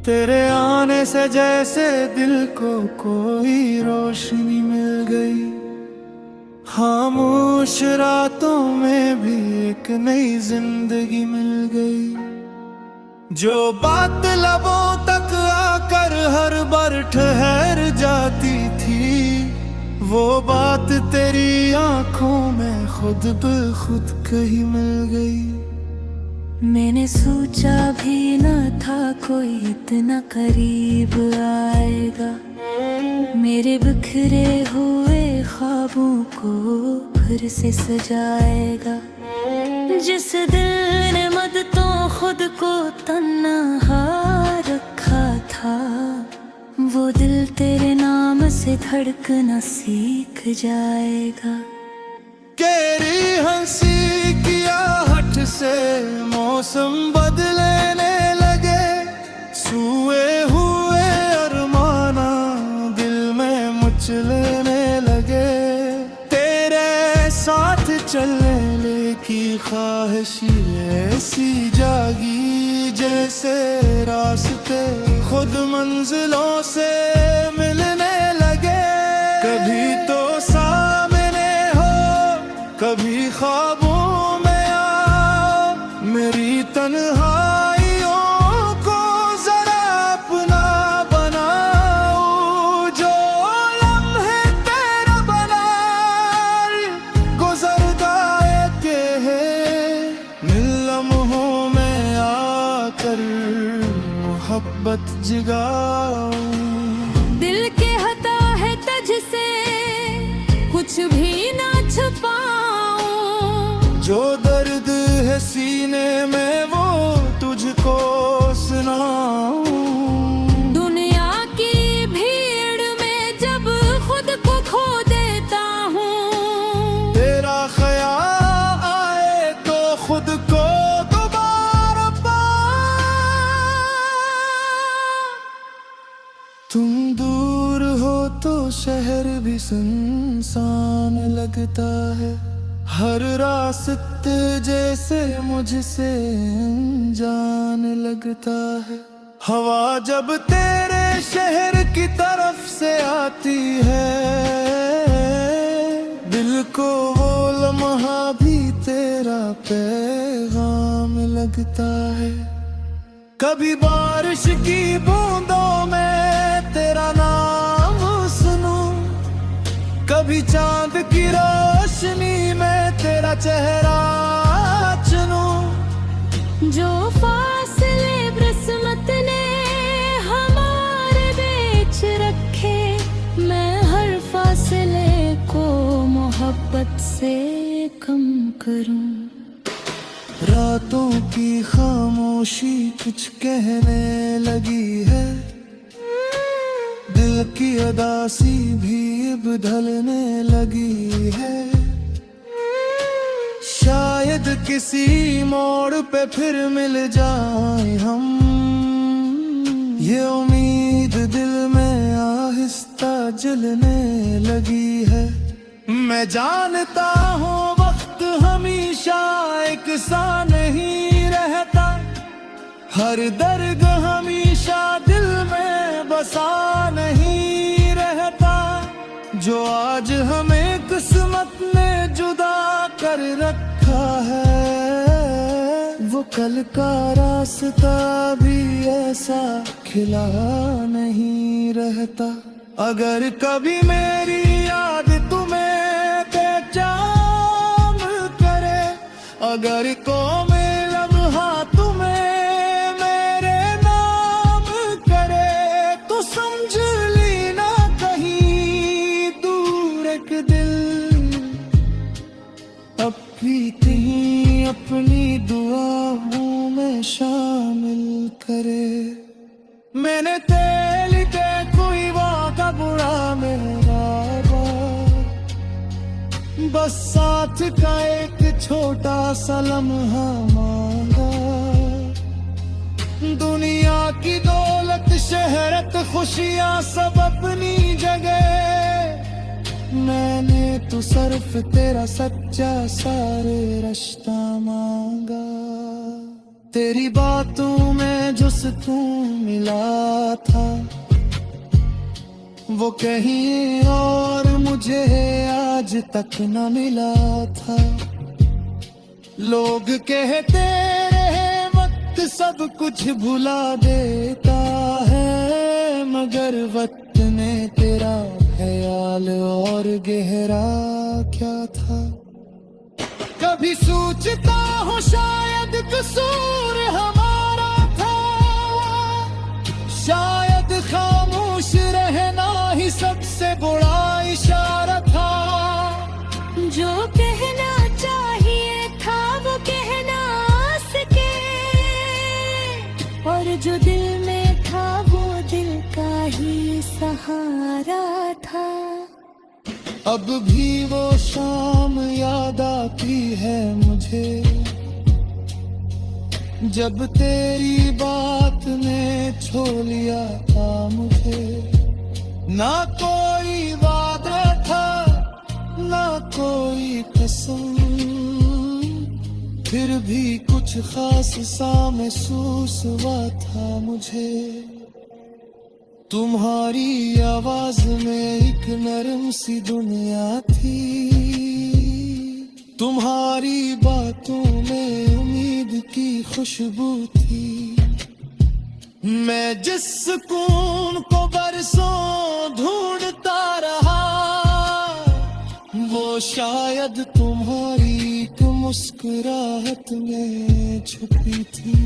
तेरे आने से जैसे दिल को कोई रोशनी मिल गई। खामोश रातों में भी एक नई जिंदगी मिल गई। जो बात लबों तक आकर हर बार ठहर जाती थी, वो बात तेरी आंखों में खुद ब खुद कही मिल गई। मैंने सोचा भी न था कोई इतना करीब आएगा, मेरे बिखरे हुए ख्वाबों को फिर से सजाएगा। जिस दिल ने मदतों खुद को तन्हा रखा था, वो दिल तेरे नाम से धड़कना सीख जाएगा। तेरी हंसी की आहट से मौसम बदलने लगे, सोए हुए अरमाना दिल में मचलने लगे। तेरे साथ चलने की ख्वाहिश ऐसी जागी, जैसे रास्ते खुद मंजिलों से मिलने लगे। कभी तो सामने हो, कभी ख्वाबों में आओ, मेरी तन्हाइयों को जरा अपना बनाओ। जो लम्हे तेरा बना गुजर गए के मिल लम्हों में आकर मोहब्बत जगाओ। दिल के हता है तज से कुछ भी ना छुपाऊं, जो दर्द है सीने में वो तुझको सुनाऊं। दुनिया की भीड़ में जब खुद को खो देता हूँ, तेरा ख्याल आए तो खुद को दोबारा पा। तुम दूर हो तो शहर भी सुनसान लगता है, हर रास्ते जैसे मुझसे अनजान लगता है। हवा जब तेरे शहर की तरफ से आती है, दिल को वो लम्हा भी तेरा पैगाम लगता है। कभी बारिश की बूंदों में तेरा नाम सुनूं, कभी चांद की रोशनी में तेरा चेहरा चुनूं। जो फासले किस्मत ने हमारे बीच रखे, मैं हर फासले को मोहब्बत से कम करूं। रातों की खामोशी कुछ कहने लगी है, दिल की उदासी भी अब ढलने लगी है। शायद किसी मोड़ पे फिर मिल जाए हम, ये उम्मीद दिल में आहिस्ता जलने लगी है। मैं जानता हूँ वक्त हमेशा एक सा नहीं रहता, हर दर्द हमेशा दिल में बसा नहीं रहता। जो आज हमें किस्मत ने जुदा कर रखा है, वो कल का रास्ता भी ऐसा खिला नहीं रहता। अगर कभी मेरी याद तुम्हें बेचैन करे, अगर कोई लम्हा तुम्हें मेरे नाम करे, तो समझ लेना कहीं दूर एक दिल अब भी कहीं अपनी दुआओं में शामिल करे। मैंने तेल के कोई वादा बुरा मेरा बस साथ का एक छोटा सा लम्हा मांगा। दुनिया की दौलत शहरत खुशियाँ सब अपनी जगह, मैंने तो सिर्फ तेरा सच्चा सारे रिश्ता मांगा। तेरी बातों में जो सुकून मिला था वो कहीं और मुझे आज तक न मिला था। लोग कहते रहे वक्त सब कुछ भुला देता है, मगर वक्त ने तेरा ख्याल और गहरा क्या था। कभी सोचता हूँ शायद कसूर हमारा था, शायद खामोश रहना ही सबसे बड़ा इशारा था। जो कहना चाहिए था वो कहना सके, और जो दिल में था वो दिल का ही सहारा था। अब भी वो शाम याद आती है मुझे, जब तेरी बात ने छो लिया था मुझे। ना कोई वादा था ना कोई कसम, फिर भी कुछ खास सा महसूस हुआ था मुझे। तुम्हारी आवाज में एक नरम सी दुनिया थी, तुम्हारी बातों में उम्मीद की खुशबू थी। मैं जिस सुकून को बरसों ढूंढता रहा, वो शायद तुम्हारी एक मुस्कुराहट में छुपी थी।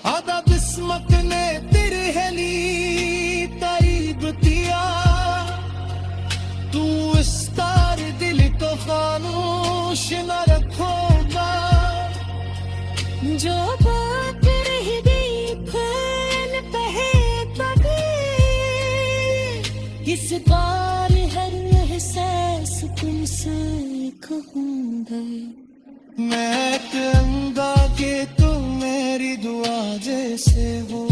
आधा किस्मत ने तिरहली तारीफ किया, तू इस तार दिल को खामोश न रखोगा। जो बात रह गई फैल पहे कभी, इस बार हर एहसास तुमसे कहूँगा। मैं कहूँगा कि तुम मेरी दुआ जैसे हो,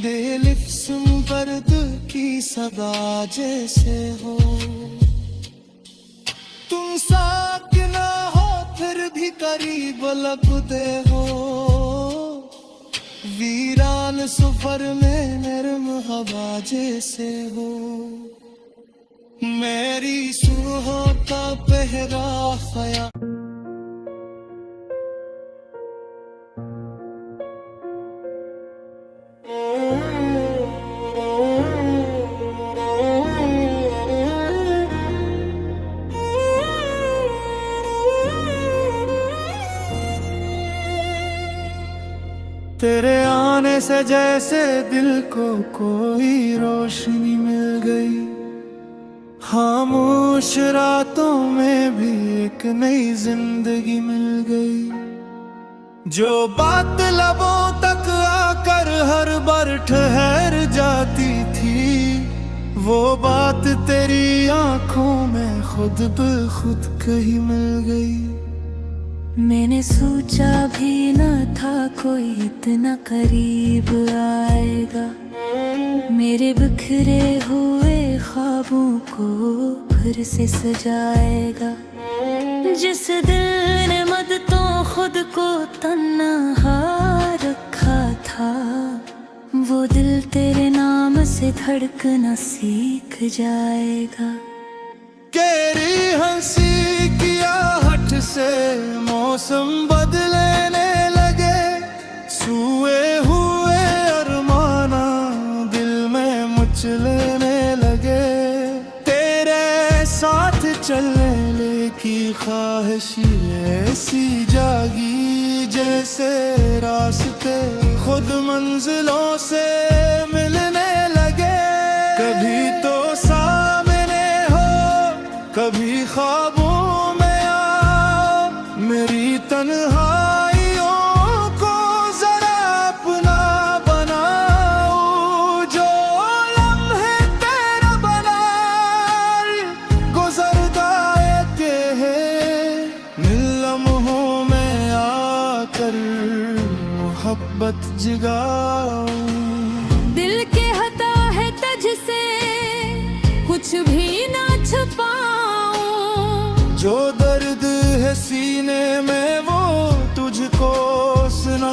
दे लिफ्स बर्द की सदा जैसे हो। तुम साकिना हो फिर भी करीब लगते हो, वीरान सफर में नरम हवा जैसे हो। मेरी सुबह का पहरा खया तेरे आने से जैसे दिल को कोई रोशनी मिल गई, खामोश रातों में भी एक नई जिंदगी मिल गई। जो बात लबों तक आकर हर बार ठहर जाती थी, वो बात तेरी आंखों में खुद ब खुद कही मिल गई। मैंने सोचा भी न था कोई इतना करीब आएगा, मेरे बिखरे हुए ख्वाबों को फिर से सजाएगा। जिस दिल ने मदतों खुद को तन्हा रखा था, वो दिल तेरे नाम से धड़कना सीख जाएगा। तेरी हंसी की आहट से मौसम बदलने लगे, सोए हुए अरमाना दिल में मचलने लगे। तेरे साथ चलने की ख्वाहिश ऐसी जागी, जैसे रास्ते खुद मंजिलों से मिलने लगे। कभी तो सामने हो कभी ख्वाबों में आओ, मेरी तन्हाइयों को जरा अपना बनाओ। जो लम्हे तेरा बना गुजरता के है, लम्हों में आकर मोहब्बत जगाओ। दिल के हता है तुझ से कुछ भी ना छुपाऊं, जो दर्द है सीने में वो तुझको सुना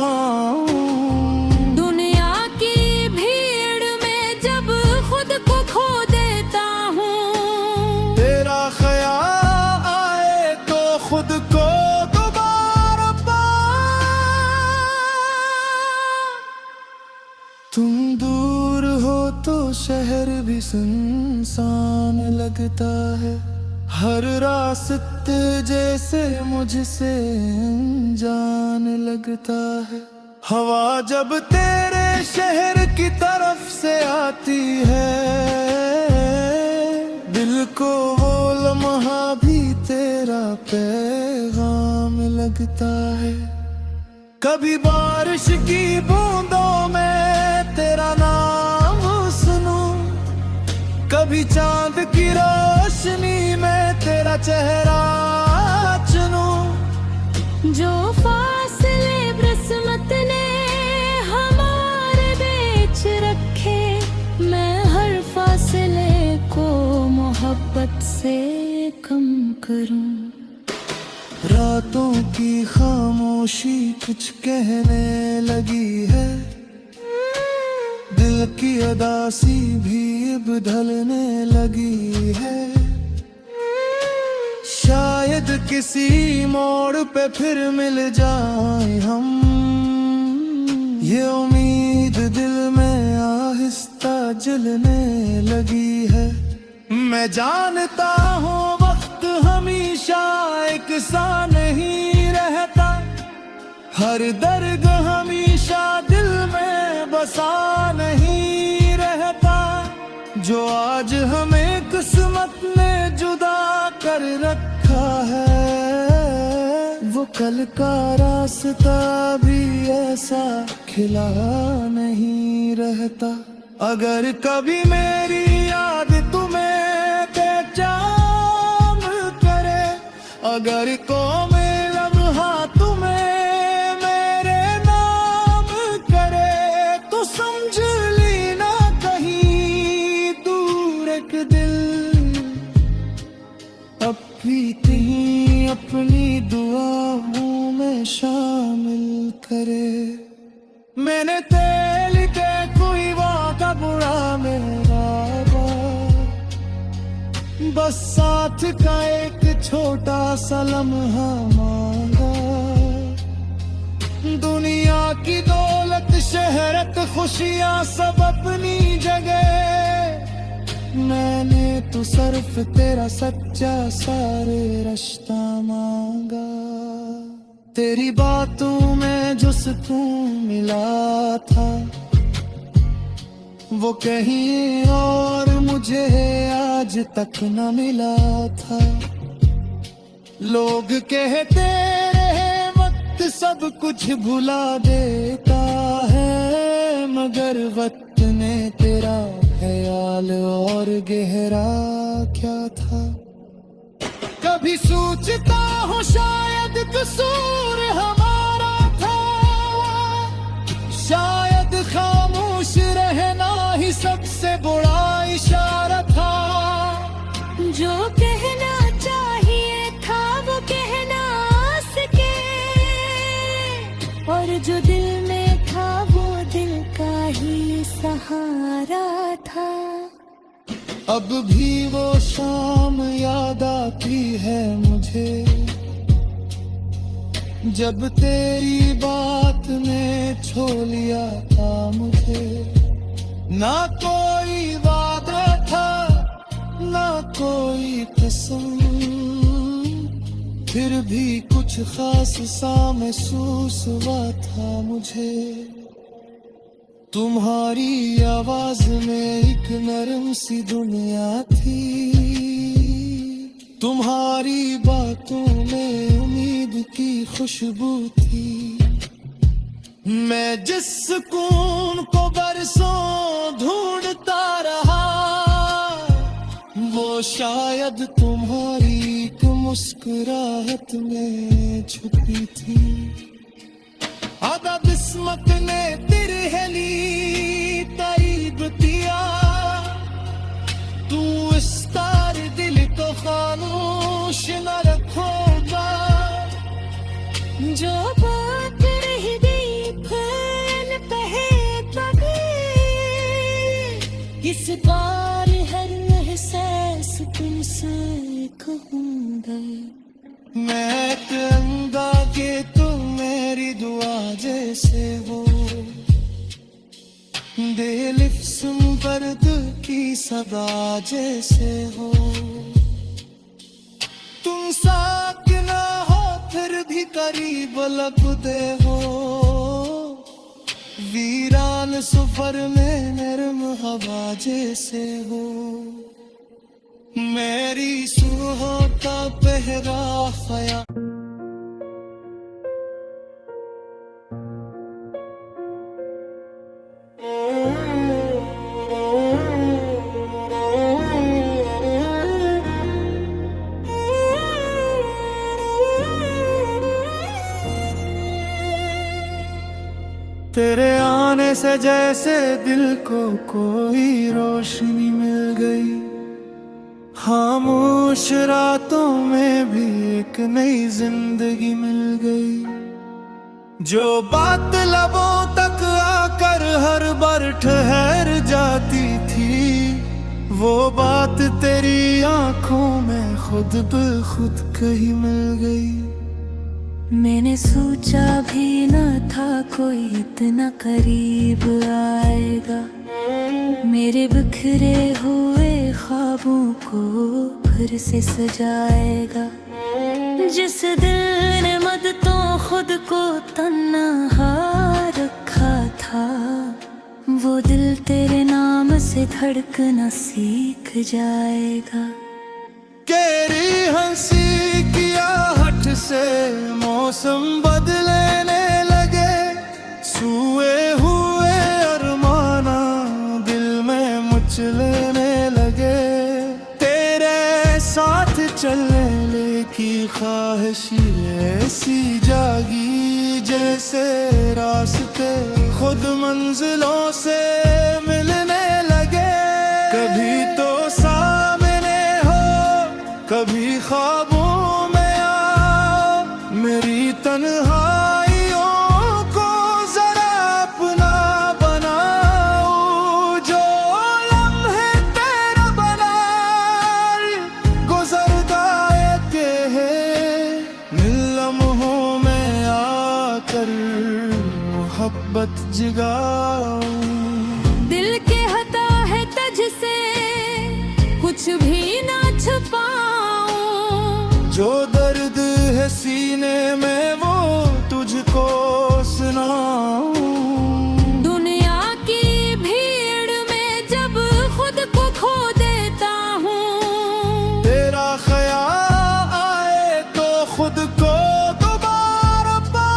भी सुनसान लगता है। हर रास्ते जैसे मुझसे जान लगता है। हवा जब तेरे शहर की तरफ से आती है, दिल को वो लम्हा भी तेरा पैगाम लगता है। कभी बारिश की बूंदों में तेरा नाम सुनूं, कभी चांद की रोशनी में तेरा चेहरा चुनूं। जो फासले किस्मत ने हमारे बीच रखे, मैं हर फासले को मोहब्बत से कम करूं। रातों की खामोशी कुछ कहने लगी है, दिल की उदासी भी अब ढलने लगी है। शायद किसी मोड़ पे फिर मिल जाए हम, ये उम्मीद दिल में आहिस्ता जलने लगी है। मैं जानता हूँ वक्त हमेशा एक सा नहीं रहता, हर दर्द हमेशा दिल में बसा नहीं रहता। जो आज हमें किस्मत ने जुदा कर रखा है, वो कल का रास्ता भी ऐसा खिला नहीं रहता। अगर कभी मेरी याद तुम्हें बेचैन करे, अगर कोई लम्हा तुम्हें मेरे नाम करे, तो समझ लेना कहीं दूर एक दिल अपनी दुआओं में शामिल करे। मैंने तेल के कोई वादा बुरा मेरा बस साथ का एक छोटा सा लम्हा मांगा। दुनिया की दौलत शहरत खुशियां सब अपनी जगह, मैंने तो सिर्फ तेरा सच्चा सारे रिश्ता मांगा। तेरी बातों में जो सुकून मिला था, वो कहीं और मुझे आज तक न मिला था। लोग कहते रहे वक्त सब कुछ भुला देता है, मगर वक्त ने तेरा ख्याल और गहरा क्या था। कभी सोचता हूँ शायद कसूर हमारा था, शायद खामोश रहना ही सबसे बड़ा इशारा था। जो कहना चाहिए था वो कहना सके, और जो दिल में था वो दिल का ही सहारा था। अब भी वो शाम याद आती है मुझे, जब तेरी बात ने छो लिया था मुझे। ना कोई वादा था ना कोई कसम, फिर भी कुछ खास सा महसूस हुआ था मुझे। तुम्हारी आवाज में एक नरम सी दुनिया थी, तुम्हारी बातों में उम्मीद की खुशबू थी। मैं जिस सुकून को बरसों ढूंढता रहा, वो शायद तुम्हारी एक मुस्कुराहट में छुपी थी। आदा किस्मत ने तिरहली तारीफ किया, तू इस तार दिल को खामोश न रखोगा। जो बात रह गई फैल कहे तभी, इस बार हर एहसास तुमसे कहूँगा। मैं कहूँगा कि तुम मेरी दुआ जैसे हो, दे लिफ्स दर्द की सदा जैसे हो। तुम साथ ना हो फिर भी करीब लगते हो। वीरान सफर में नरम हवा जैसे हो। मेरी सुबह का पहरा खया। तेरे आने से जैसे दिल को कोई रोशनी मिल गई। खामोश रातों में भी एक नई जिंदगी मिल गई। जो बात लबों तक आकर हर बार ठहर जाती थी, वो बात तेरी आंखों में खुद ब खुद कही मिल गई। मैंने सोचा भी न था कोई इतना करीब आएगा। मेरे बिखरे हुए ख्वाबों को फिर से सजाएगा। जिस दिल ने मददों खुद को तन्हा रखा था, वो दिल तेरे नाम से धड़कना सीख जाएगा। तेरी हंसी की आहट से मौसम बदलने लगे। सोए हुए अरमाना दिल में मचलने लगे। तेरे साथ चलने की ख्वाहिश ऐसी जागी, जैसे रास्ते खुद मंजिलों से मिलने लगे। कभी तो सामने हो, कभी ख्वाबों में आओ। मेरी तन्हाइयों को जरा अपना बनाओ। जो लम्हे तेरा बना गुजरता के है, मिल लम्हों में आकर मोहब्बत जगाओ। दिल के हता है तज से कुछ भी ना छुपाऊं। जो दर्द है सीने में वो तुझको सुनाऊं। दुनिया की भीड़ में जब खुद को खो देता हूँ, तेरा ख्याल आए तो खुद को दोबारा पा।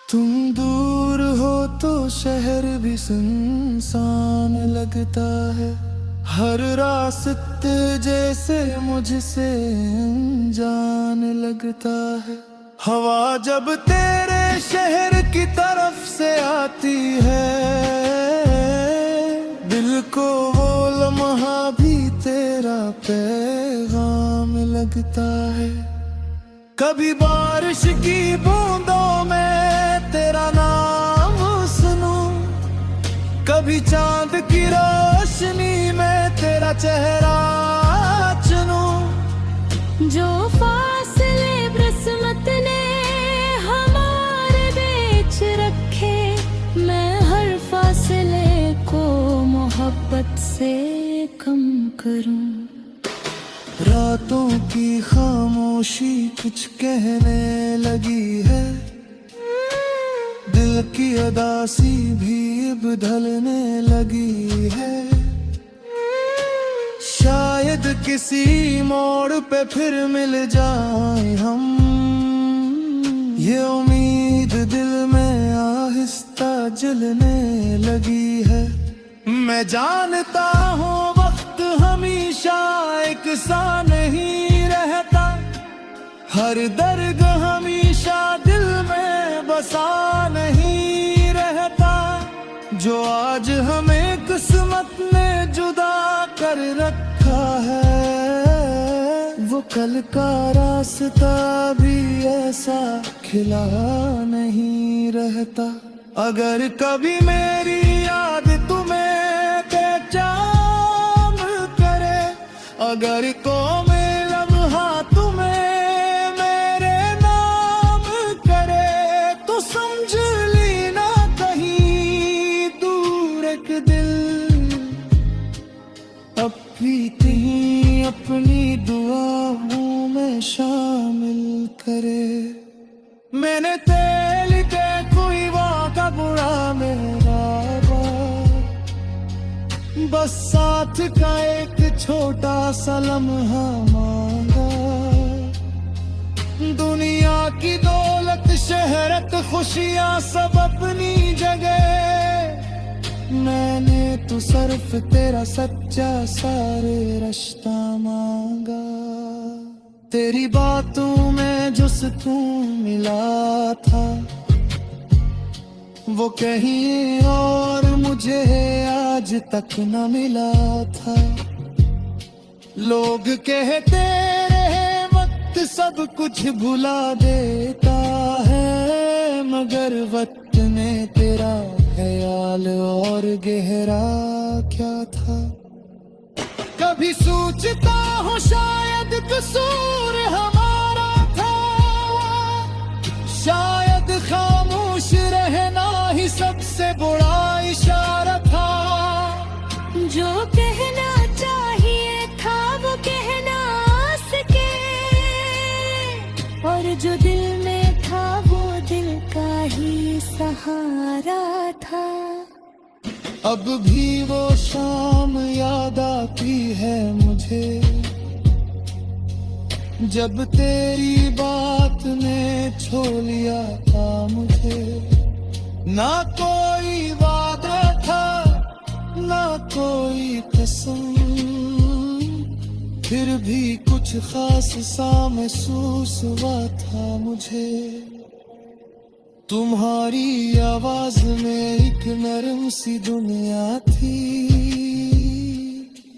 तुम दूर हो तो शहर भी सुनसान लगता है। हर रास्ते जैसे मुझसे जान लगता है। हवा जब तेरे शहर की तरफ से आती है, दिल को वो लम्हा भी तेरा पैगाम लगता है। कभी बारिश की बूंदों में तेरा नाम सुनूं, कभी चांद की रोशनी में तेरा चेहरा चुनूं। जो फासले किस्मत ने हमारे बीच रखे, मैं हर फासले को मोहब्बत से कम करूं। रातों की खामोशी कुछ कहने लगी है। दिल की उदासी भी अब ढलने लगी है। शायद किसी मोड़ पे फिर मिल जाए हम, ये उम्मीद दिल में आहिस्ता जलने लगी है। मैं जानता हूँ वक्त हमेशा एक सा नहीं रहता। हर दर्द हमेशा दिल में बसा नहीं रहता। जो आज हमें किस्मत ने जुदा कर रखा है, वो कल का रास्ता भी ऐसा खिला नहीं रहता। अगर कभी मेरी याद तुम्हें बेचैन करे, अगर कोई लम्हा तुम्हें मेरे नाम करे, तो समझ लेना कहीं दूर शामिल करे। मैंने तेल के कोई वादा बुरा मेरा बस साथ का एक छोटा सा लम्हा मांगा। दुनिया की दौलत शहरत खुशियां सब अपनी जगह, मैंने तो सिर्फ तेरा सच्चा सारे रिश्ता मांगा। तेरी बातों में जो सुकून मिला था वो कहीं और मुझे आज तक न मिला था। लोग कहते रहे वक्त सब कुछ भुला देता है, मगर वक्त ने तेरा ख्याल और गहरा क्या था। कभी सोचता हूँ शायद कसूर हमारा था, शायद खामोश रहना ही सबसे बड़ा इशारा था। जो कहना चाहिए था वो कहना सके, और जो दिल में था वो दिल का ही सहारा था। अब भी वो शाम याद आती है मुझे, जब तेरी बात ने छो लिया था मुझे। ना कोई वादा था ना कोई कसम, फिर भी कुछ खास सा महसूस हुआ था मुझे। तुम्हारी आवाज में एक नरम सी दुनिया थी,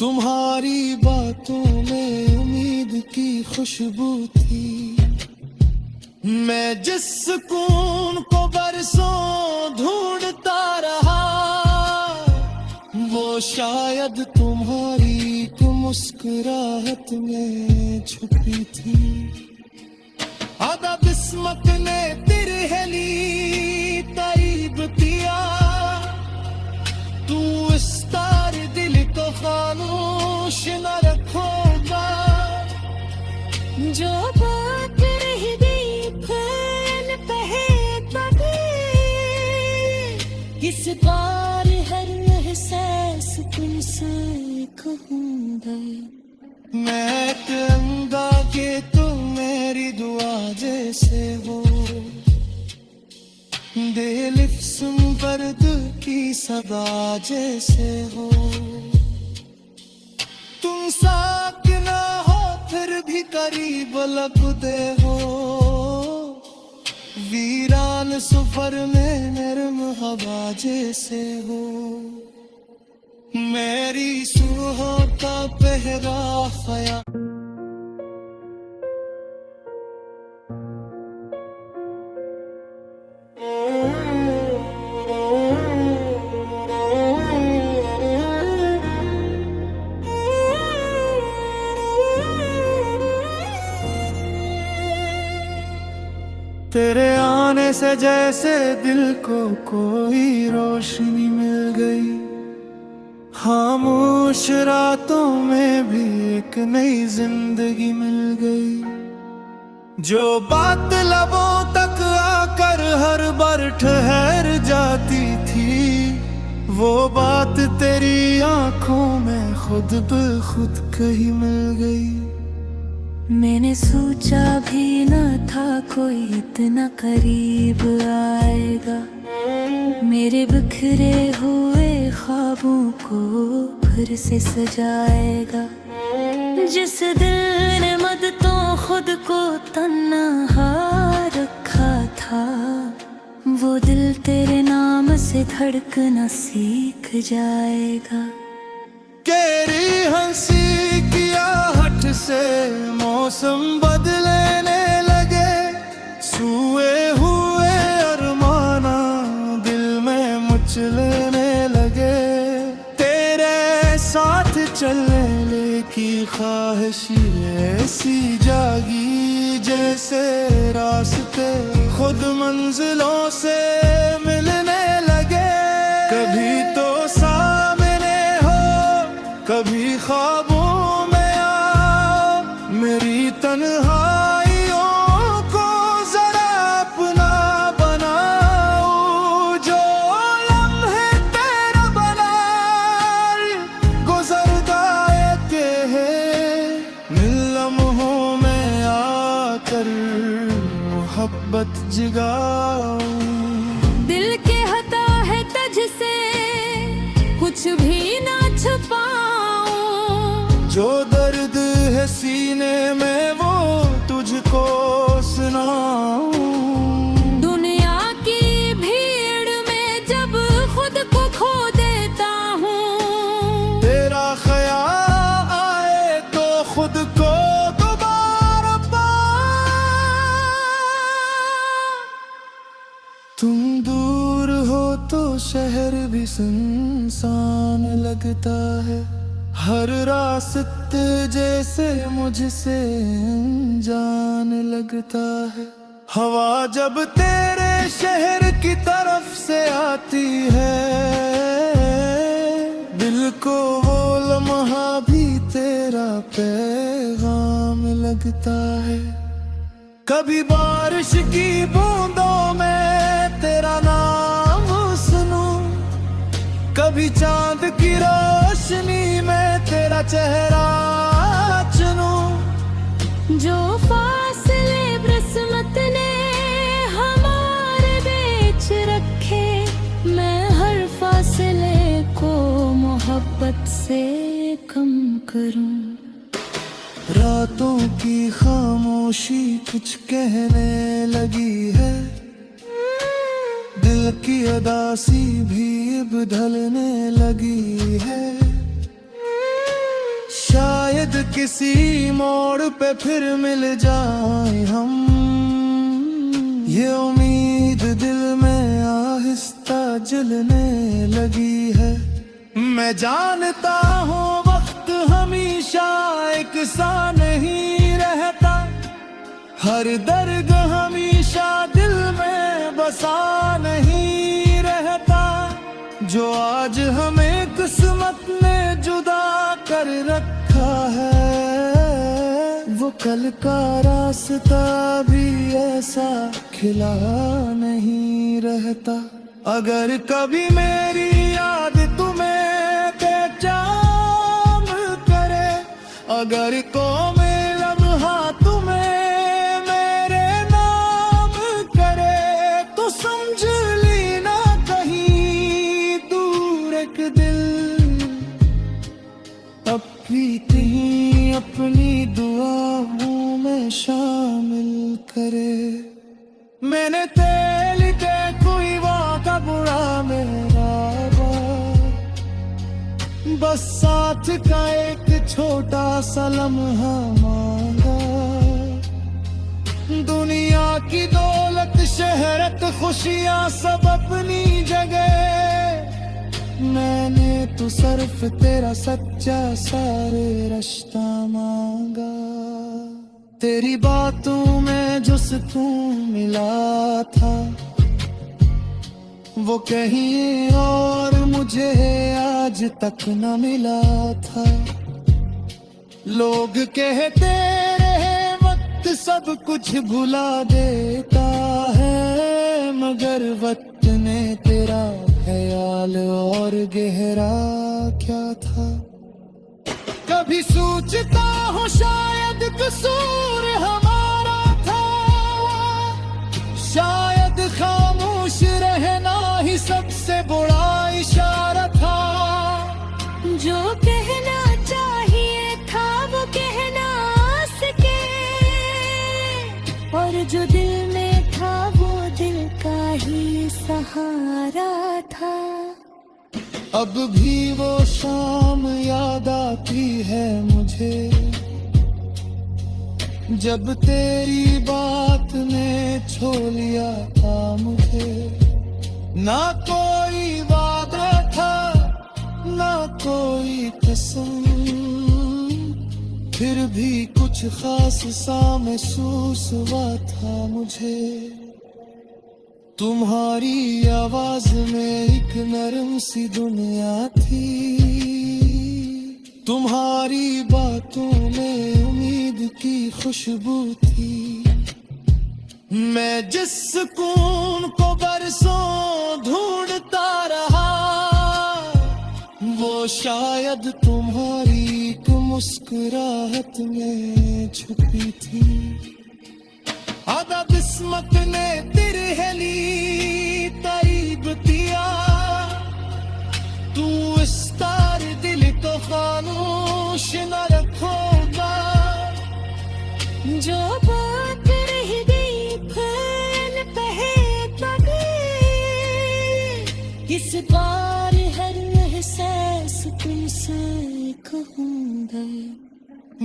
तुम्हारी बातों में उम्मीद की खुशबू थी। मैं जिस सुकून को बरसों ढूंढता रहा, वो शायद तुम्हारी एक मुस्कुराहट में छुपी थी। आदा किस्मत ने तिरहली तारीफ किया, तू इस तार दिल को खामोश न रखोगा। जो बात रह गई फैल पहे तभी, इस बार हर एहसास तुमसे कहूँगा। मैं कहूँगा कि तुम मेरी दुआ जैसे हो, दिल बर्द की सदा जैसे हो। तुम साथ ना हो फिर भी करीब लगते हो, वीरान सफर में नरम हवा जैसे हो। मेरी सुबह का पहरा ख्याल तेरे आने से जैसे दिल को कोई रोशनी मिल गई। खामोश रातों में भी एक नई जिंदगी मिल गई। जो बात लबों तक आकर हर बार ठहर जाती थी, वो बात तेरी आंखों में खुद ब खुद कही मिल गई। मैंने सोचा भी न था कोई इतना करीब आएगा, मेरे बिखरे हुए ख्वाबों को फिर से सजाएगा। जिस दिल ने मददों खुद को तन्हा रखा था, वो दिल तेरे नाम से धड़कना सीख जाएगा। तेरी हंसी की आहट से मौसम बदलने लगे, सोए हुए अरमाना दिल में मचलने लगे। तेरे साथ चलने की ख्वाहिश ऐसी जागी, जैसे रास्ते खुद मंजिलों से मिलने लगे। कभी तो सामने हो कभी ख्वाबों में आ, मेरी तन्हाइयों को जरा अपना बनाओ, जो लम्हे तेरा बना गुजरदाए के है, मिल लम्हों में आकर मोहब्बत जगाओ। दिल के हता है तुझसे कुछ भी ना छुपाऊं, जो दर्द है सीने में वो तुझको सुनाऊं। दुनिया की भीड़ में जब खुद को खो देता हूँ, तेरा ख्याल आए तो खुद को दोबारा पा। तुम दूर हो तो शहर भी सुनसान लगता है, हर रास्ते जैसे मुझसे जान लगता है। हवा जब तेरे शहर की तरफ से आती है, दिल को वो लम्हा भी तेरा पैगाम लगता है। कभी बारिश की बूंदों में तेरा नाम सुनूं, कभी चांद की रोशनी में तेरा चेहरा चुनूं। जो फासले किस्मत ने हमारे बीच रखे, मैं हर फासले को मोहब्बत से कम करूं। रातों की खामोशी कुछ कहने लगी है, दिल की उदासी भी अब ढलने लगी है। शायद किसी मोड़ पे फिर मिल जाए हम, ये उम्मीद दिल में आहिस्ता जलने लगी है। मैं जानता हूँ वक्त हमेशा एक सा नहीं रहता, हर दर्द हमेशा दिल में बसा नहीं रहता। जो आज हमें किस्मत ने जुदा कर रखा है, वो कल का रास्ता भी ऐसा खिला नहीं रहता। अगर कभी मेरी याद तुम्हें बेजान करे, अगर कोई लम्हा तुम्हें मेरे नाम करे, तो समझ लेना कहीं दूर एक दिल अपनी दुआओं में शामिल करे। मैंने तेल के कोई वादा बुरा मेरा बस साथ का एक छोटा सा लम्हा मांगा। दुनिया की दौलत शहरत खुशियां सब अपनी जगह, मैंने तो सिर्फ तेरा सच्चा सारे रिश्ता मांगा। तेरी बातों में जो सुकून मिला था, वो कहीं और मुझे आज तक न मिला था। लोग कहते रहे वक्त सब कुछ भुला देता है, मगर वक्त ने तेरा ख्याल और गहरा क्या था। कभी सोचता हूँ शायद कसूर हमारा था, शायद खामोश रहना ही सबसे बड़ा इशारा था। जो कहना चाहिए था वो कह ना सके, और जो दिल में था वो दिल का ही सहारा था। अब भी वो शाम याद आती है मुझे, जब तेरी बात ने छो लिया था मुझे। ना कोई वादा था ना कोई कसम, फिर भी कुछ खास सा महसूस हुआ था मुझे। तुम्हारी आवाज में एक नरम सी दुनिया थी, तुम्हारी बातों में उम्मीद की खुशबू थी। मैं जिस सुकून को बरसों ढूंढता रहा, वो शायद तुम्हारी एक मुस्कुराहट में छुपी थी। आधा किस्मत ने तिरहली तारीब दिया, तू इस तार दिल को खामोश न रखोगा। जो बात रह गई फैल बहे इस बार हर एहसास तुमसे कहूँगा।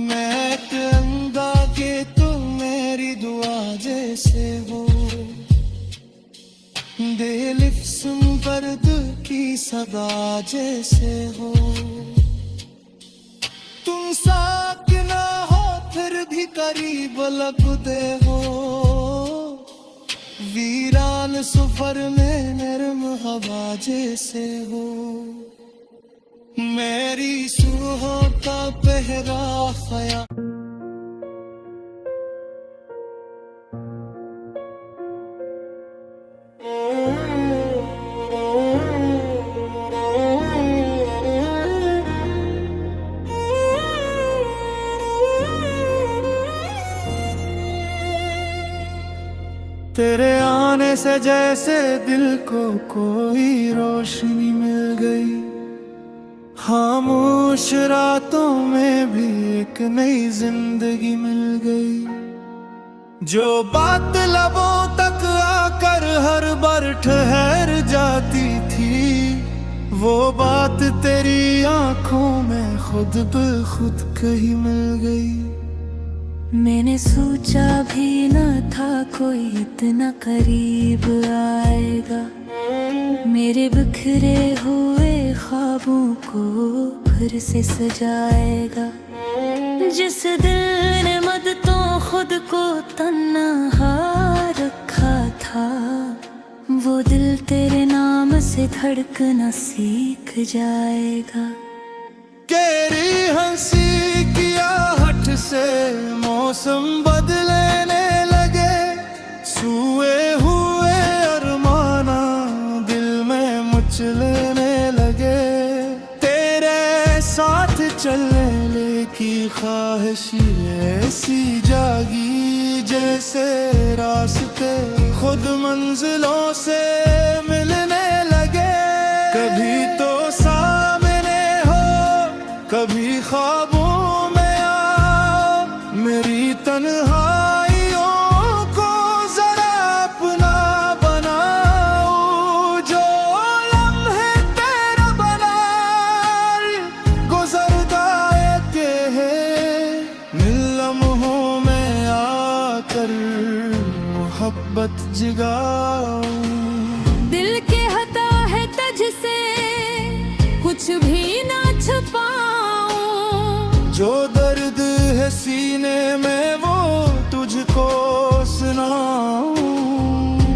मैं कहूँगा कि तुम मेरी दुआ जैसे हो, दिलिफ्स पर्द की सदा जैसे हो। तुम साकिना हो फिर भी करीब लगते हो, वीरान सफर में नरम हवा जैसे हो। मेरी सुबहों का पहरा खया तेरे आने से जैसे दिल को कोई रोशनी मिल गई। खामोश रातों में भी एक नई जिंदगी मिल गई। जो बात लबों तक आकर हर बार ठहर जाती थी, वो बात तेरी आंखों में खुद ब खुद कही मिल गई। मैंने सोचा भी न था कोई इतना करीब आएगा, मेरे बिखरे हुए ख्वाबों को फिर से सजाएगा। जिस दिल ने मदतों खुद को तन्हा रखा था, वो दिल तेरे नाम से धड़कना सीख जाएगा। तेरी हंसी की आहट से मौसम बदलने लगे, सोए हुए अरमाना दिल में मचलने लगे। तेरे साथ चलने की ख्वाहिश ऐसी जागी, जैसे रास्ते खुद मंजिलों से मिलने लगे। कभी तो सामने हो, कभी ख्वाबों में आओ, मेरी तन्हाइयों को जरा अपना बनाओ। जो लम्हे तेरा बना गुजरता के है, लम्हों में आकर मोहब्बत जगाओ। दिल के हता है तज से कुछ भी ना छुपाऊं, जो दर्द है सीने में वो तुझको सुनाऊं।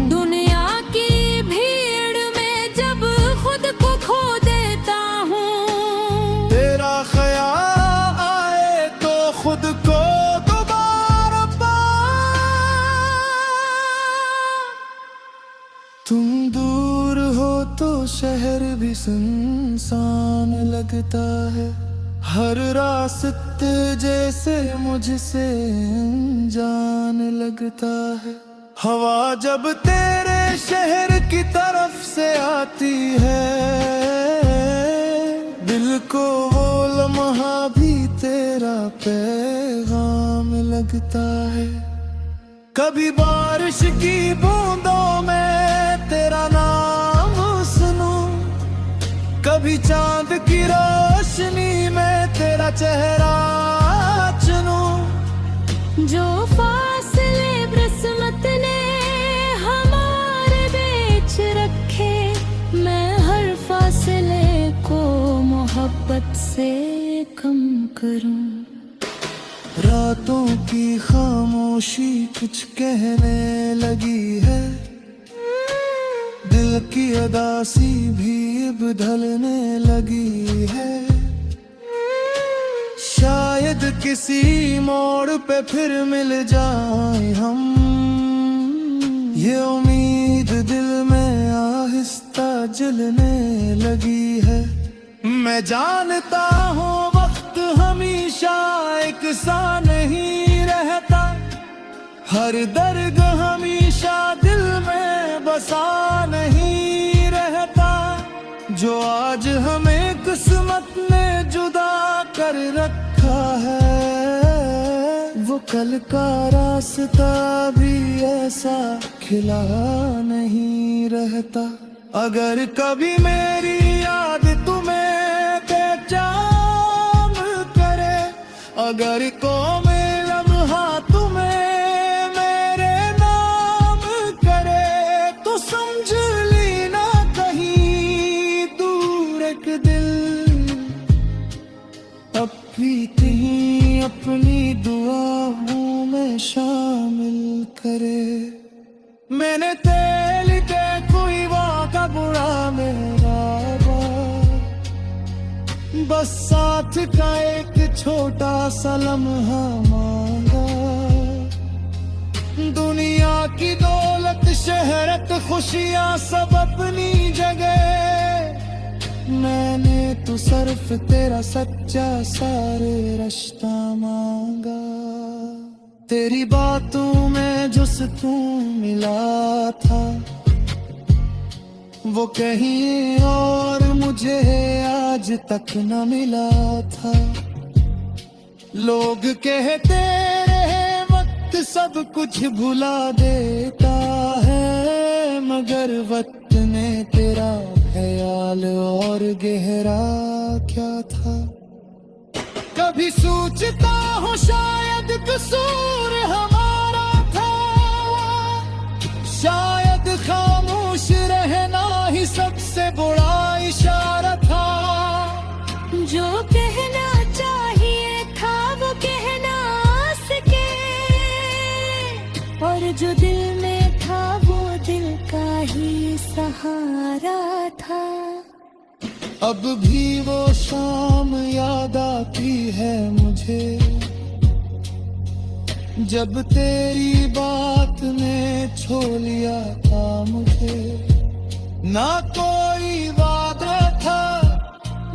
दुनिया की भीड़ में जब खुद को खो देता हूँ, तेरा ख्याल आए तो खुद को दोबारा पा। तुम दूर हो तो शहर भी सुनसान लगता है, हर रास्ते जैसे मुझसे अनजान लगता है। हवा जब तेरे शहर की तरफ से आती है, दिल को वो लम्हा भी तेरा पैगाम लगता है। कभी बारिश की बूंदों में तेरा नाम सुनूं, कभी चांद की रोशनी में तेरा चेहरा चुनूं। जो फासले किस्मत ने हमारे बीच रखे, मैं हर फासले को मोहब्बत से कम करूं। रातों की खामोशी कुछ कहने लगी है, दिल की अदासी भी अब ढलने लगी है। किसी मोड़ पे फिर मिल जाए हम, ये उम्मीद दिल में आहिस्ता जलने लगी है। मैं जानता हूँ वक्त हमेशा एक सा नहीं रहता, हर दर्द हमेशा दिल में बसा नहीं रहता। जो आज हमें किस्मत ने जुदा कर रखा है, वो कल का रास्ता भी ऐसा खिला नहीं रहता। अगर कभी मेरी याद तुम्हें बेचैन करे, अगर कोई लम्हा तुम्हें मेरे नाम करे, तो समझ लेना कहीं दूर एक दिल कहीं अपनी दुआओं में शामिल करे। मैंने तेल के कोई वाका बुरा मेरा बस साथ का एक छोटा सा लम्हा मांगा। दुनिया की दौलत शहरत खुशियां सब अपनी जगह, मैंने तो सिर्फ तेरा सच्चा सारे रिश्ता मांगा। तेरी बातों में जो सुकून मिला था, वो कहीं और मुझे आज तक न मिला था। लोग कहते रहे वक्त सब कुछ भुला देता है, मगर वक्त ने तेरा ख्याल और गहरा क्या था। कभी सोचता हूँ शायद कसूर हमारा था, शायद खामोश रहना ही सबसे बड़ा इशारा था। जो कहना चाहिए था वो कहना सके, और जो दिल में था वो दिल का ही सहारा था। अब भी वो शाम याद आती है मुझे, जब तेरी बात ने छो लिया था मुझे। ना कोई वादा था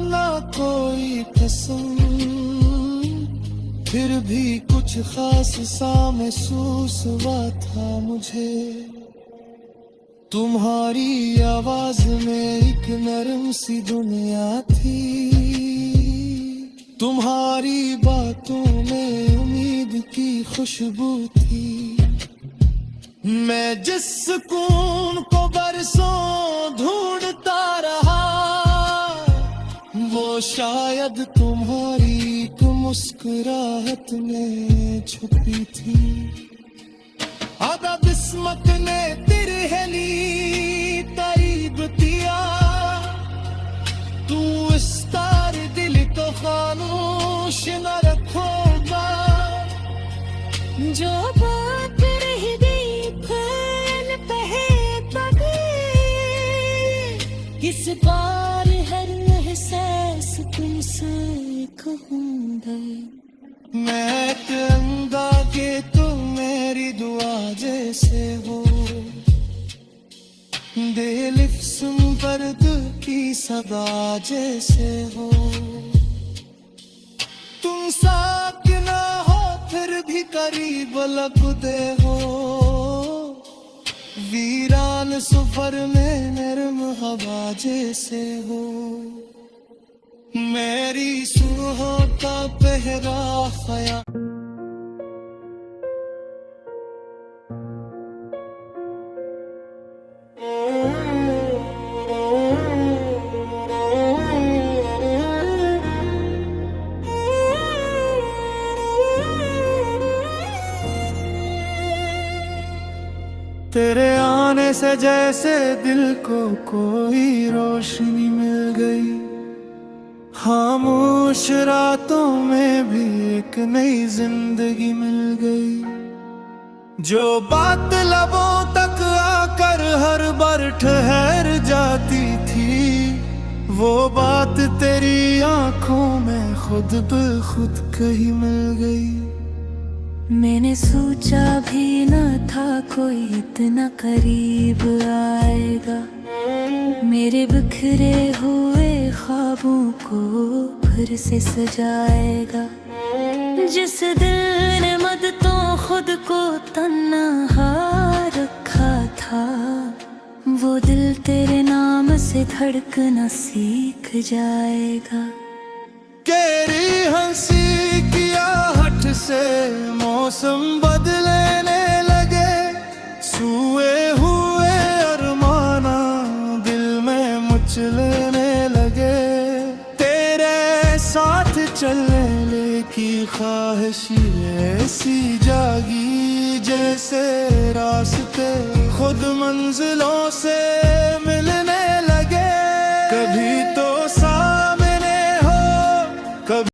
ना कोई कसम, फिर भी कुछ खास सा महसूस हुआ था मुझे। तुम्हारी आवाज में एक नरम सी दुनिया थी, तुम्हारी बातों में उम्मीद की खुशबू थी। मैं जिस सुकून को बरसों ढूंढता रहा, वो शायद तुम्हारी एक मुस्कुराहट में छुपी थी। आधा किस्मत ने तिरहली तारीब दिया, तू इस तार दिल को खामोश न रखोगा। जो बात रह गई फैल पे इस बार हर एहसास तुमसे कहूँगा। मैं कहूँगा कि तुम मेरी दुआ जैसे हो, दिल दर्द की सदा जैसे हो। तुम साथ ना हो फिर भी करीब लगते हो, वीरान सफर में नरम हवा जैसे हो। मेरी सुबह का पहरा ख्याल तेरे आने से जैसे दिल को कोई रोशनी मिल गई, खामोश रातों में भी एक नई जिंदगी मिल गई। जो बात लबों तक आकर हर बार ठहर जाती थी, वो बात तेरी आंखों में खुद ब खुद कहीं मिल गई। मैंने सोचा भी न था कोई इतना करीब आएगा, मेरे बिखरे हुए ख्वाबों को फिर से सजाएगा। जिस दिल ने मदतों खुद को तन्हा रखा था, वो दिल तेरे नाम से धड़कना सीख जाएगा। तेरी हंसी की आहट से मौसम बदलने लगे, सोए हुए अरमाना दिल में मचलने लगे। तेरे साथ चलने की ख्वाहिश ऐसी जागी, जैसे रास्ते खुद मंजिलों से मिल